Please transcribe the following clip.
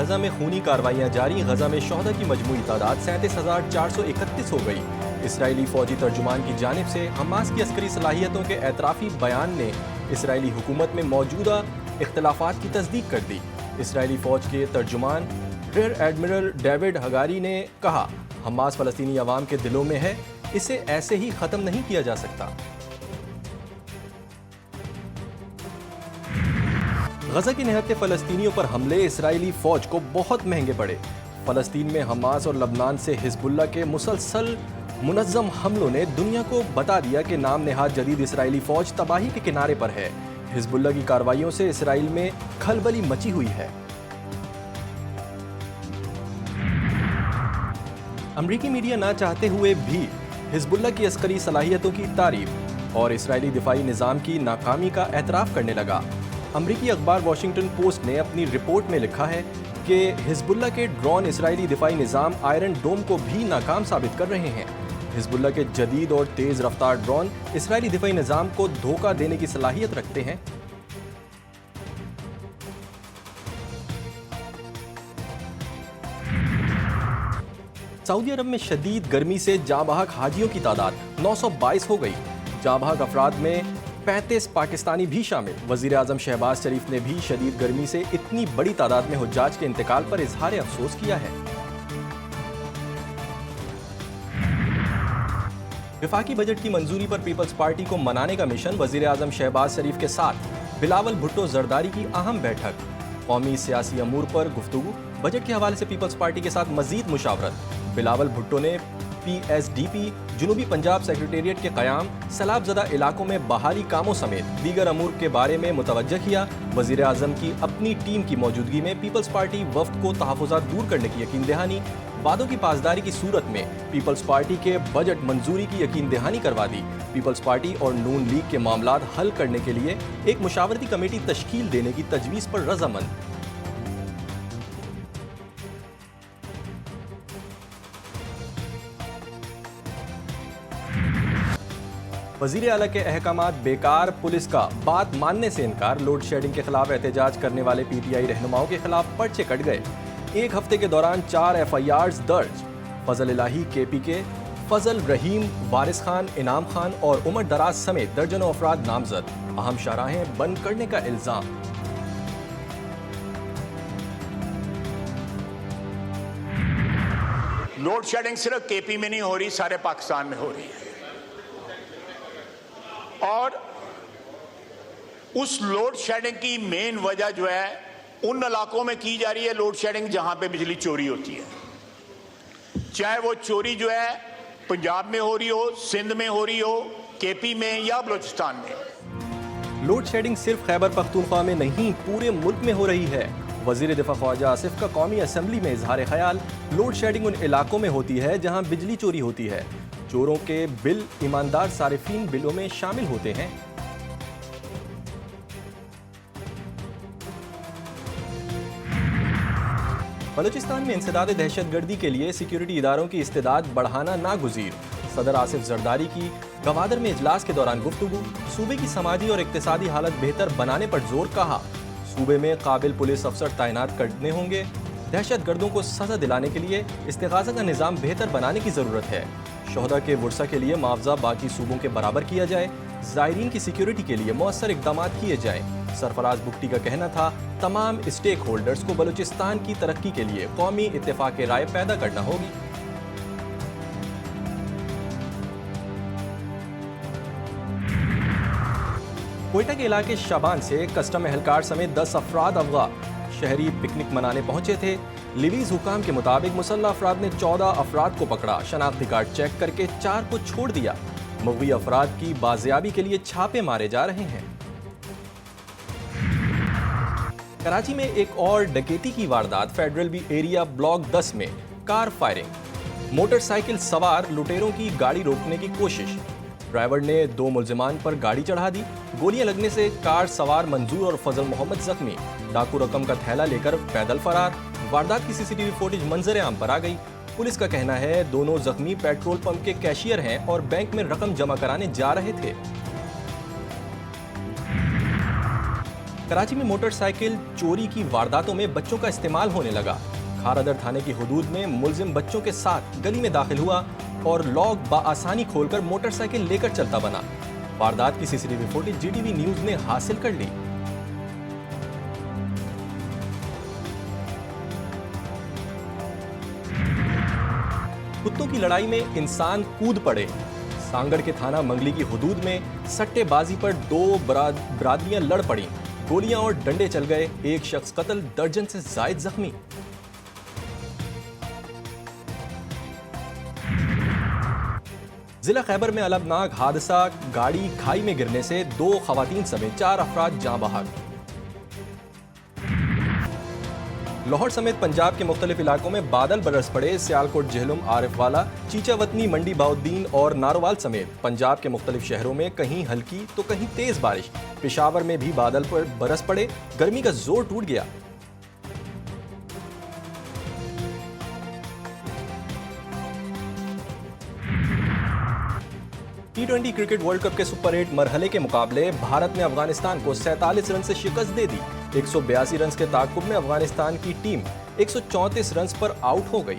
गजा में खूनी कार्रवाइयां जारी। गजा में शोहदा की मजमूई तादाद 37,431 हो गई। इसराइली फौजी तर्जुमान की जानिब से हमास की अस्करी सलाहियतों के एतराफ़ी बयान ने इसराइली हुकूमत में मौजूदा इख्तलाफात की तस्दीक कर दी। इसराइली फ़ौज के तर्जुमान रियर एडमिरल डेविड हगारी ने कहा, हमास फ़लस्तीनी अवाम के दिलों में है, इसे ऐसे ही ख़त्म नहीं किया जा सकता। गजा की निहत्ते फ़लस्तीनियों पर हमले इसराइली फ़ौज को बहुत महंगे पड़े। फ़लस्तीन में हमास और लबनान से हिज़्बुल्लाह के मुसलसल मुनज़्ज़म हमलों ने दुनिया को बता दिया कि नाम नेहाद जदीद इसराइली फ़ौज तबाही के किनारे पर है। हिज़्बुल्लाह की कार्रवाइयों से इसराइल में खलबली मची हुई है। अमरीकी मीडिया ना चाहते हुए भी हिज़्बुल्लाह की अस्करी सलाहियतों की तारीफ और इसराइली दिफाई निज़ाम की नाकामी का एतराफ़ करने लगा। अमरीकी अखबार वॉशिंगटन पोस्ट ने अपनी रिपोर्ट में लिखा है कि हिज़्बुल्लाह के ड्रोन इसराइली दिफाई निज़ाम आयरन डोम को भी नाकाम साबित कर रहे हैं। हिज़्बुल्लाह के जदीद और तेज़ रफ्तार ड्रोन इसराइली दिफाई निज़ाम को धोखा देने की सलाहियत रखते हैं। सऊदी अरब में शदीद गर्मी से जाँ बहक हाजियों की तादाद 922 हो गई। जाँ बहक अफराद में 35 पाकिस्तानी भी शामिल। वज़ीर आज़म शहबाज शरीफ ने भी शदीद गर्मी से इतनी बड़ी तादाद में हुज्जाज के इंतकाल पर इजहार अफसोस किया है। विफाकी बजट की मंजूरी पर पीपल्स पार्टी को मनाने का मिशन। वज़ीर आज़म शहबाज शरीफ के साथ बिलावल भुट्टो जरदारी की अहम बैठक। कौमी सियासी अमूर पर गुफ्तगू। बजट के हवाले से पीपल्स पार्टी के साथ मजीद मुशावरत। बिलावल भुट्टो ने PSDP जुनूबी पंजाब सेक्रेटेरिएट के क़याम, सैलाबज़दा इलाकों में बहाली कामों समेत दीगर अमूर के बारे में मुतवज्जह किया। वज़ीर आज़म की अपनी टीम की मौजूदगी में पीपल्स पार्टी वफ़द को तहफ़्फ़ुज़ात दूर करने की यकीन दहानी। वादों की पासदारी की सूरत में पीपल्स पार्टी के बजट मंजूरी की यकीन दहानी करवा दी। पीपल्स पार्टी और नून लीग के मामलात हल करने के लिए एक मुशावरती कमेटी तश्कील देने की तजवीज़ पर रज़ामंद। वज़ीर आला के अहकामात बेकार। पुलिस का बात मानने से इनकार। लोड शेडिंग के खिलाफ एहतजाज करने वाले PTI रहनुमाओं के खिलाफ पर्चे कट गए। एक हफ्ते के दौरान 4 FIRs दर्ज। फजल इलाही KPK, फजल रहीम, वारिस खान, इनाम खान और उमर दराज समेत दर्जनों अफराद नामजद। अहम शाहराहें बंद करने का इल्जाम। लोड शेडिंग सिर्फ KP में नहीं हो रही, सारे पाकिस्तान में हो रही है। और उस लोड शेडिंग की मेन वजह जो है, उन इलाकों में की जा रही है लोड शेडिंग जहां पे बिजली चोरी होती है। चाहे वो चोरी जो है पंजाब में हो रही हो, सिंध में हो रही हो, KP में या बलूचिस्तान में। लोड शेडिंग सिर्फ खैबर पख्तूनख्वा में नहीं, पूरे मुल्क में हो रही है। वज़ीर दिफा ख्वाजा आसिफ का कौमी असम्बली में इजहार ख्याल। लोड शेडिंग उन इलाकों में होती है जहां बिजली चोरी होती है। चोरों के बिल ईमानदार सारिफीन बिलों में शामिल होते हैं। बलूचिस्तान में इंसदाद दहशतगर्दी के लिए सिक्योरिटी इदारों की इस्तेदाद बढ़ाना नागुज़ीर। सदर आसिफ जरदारी की गवादर में इजलास के दौरान गुफ्तगू। सूबे की समाजी और इक्तिसादी हालत बेहतर बनाने पर जोर। कहा, सूबे में काबिल पुलिस अफसर तैनात करने होंगे। दहशतगर्दों को सजा दिलाने के लिए इस्तिगाज़ा का निज़ाम बेहतर बनाने की ज़रूरत है। शोहदा के वर्सा के लिए मुआवजा बाकी सूबों के बराबर किया जाए। ज़ायरीन की सिक्योरिटी के लिए मौसर इक़दाम किए जाएँ। सरफराज बुगटी का कहना था, तमाम स्टेक होल्डर्स को बलूचिस्तान की तरक्की के लिए कौमी इत्तेफाक राय पैदा करना होगी। कोयटा के इलाके शाबान से कस्टम एहलकार समेत 10 अफराद अगवा। शहरी पिकनिक मनाने पहुंचे थे। लिवीज हुकाम के मुताबिक मुसल्लह अफराद ने 14 अफराद को पकड़ा। शनाख्ती कार्ड चेक करके 4 को छोड़ दिया। मुग़वी अफराद की बाजियाबी के लिए छापे मारे जा रहे हैं। कराची में एक और डकैती की वारदात। फेडरल बी एरिया ब्लॉक 10 में कार फायरिंग। मोटरसाइकिल सवार लुटेरों की गाड़ी रोकने की कोशिश। ड्राइवर ने 2 मुल्जिमान पर गाड़ी चढ़ा दी। गोलियां लगने से कार सवार मंजूर और फजल मोहम्मद जख्मी। डाकू रकम का थैला लेकर पैदल फरार। वारदात की CCTV फुटेज मंजर आम पर आ गई। पुलिस का कहना है दोनों जख्मी पेट्रोल पंप के कैशियर हैं और बैंक में रकम जमा कराने जा रहे थे। कराची में मोटरसाइकिल चोरी की वारदातों में बच्चों का इस्तेमाल होने लगा। खारादर थाने की हुदूद में मुलजिम बच्चों के साथ गली में दाखिल हुआ और लॉक बाआसानी खोलकर मोटरसाइकिल लेकर चलता बना। वारदात की सीसीटीवी फुटेज जीटीवी न्यूज ने हासिल कर ली। कुत्तों की लड़ाई में इंसान कूद पड़े। सांगड़ के थाना मंगली की हुदूद में सट्टेबाजी पर दो बरादरियां लड़ पड़ी। गोलियां और डंडे चल गए, एक शख्स कत्ल, दर्जन से जायद जख्मी। जिला खैबर में अलगनाक हादसा, गाड़ी खाई में गिरने से 2 खवातीन समेत 4 अफराद जाँ बहक। लाहौर समेत पंजाब के मुख्तलिफ इलाकों में बादल बरस पड़े। सियालकोट, जेहलुम, आरिफवाला, चीचावतनी, मंडी बहाउद्दीन और नारोवाल समेत पंजाब के मुख्तलिफ शहरों में कहीं हल्की तो कहीं तेज बारिश। पेशावर में भी बादल पर बरस पड़े, गर्मी का जोर टूट गया। T20 क्रिकेट वर्ल्ड कप के सुपर 8 मरहले के मुकाबले भारत ने अफगानिस्तान को 47 रन से शिकस्त दे दी। 182 रन के ताकुब में अफगानिस्तान की टीम 134 रन पर आउट हो गई।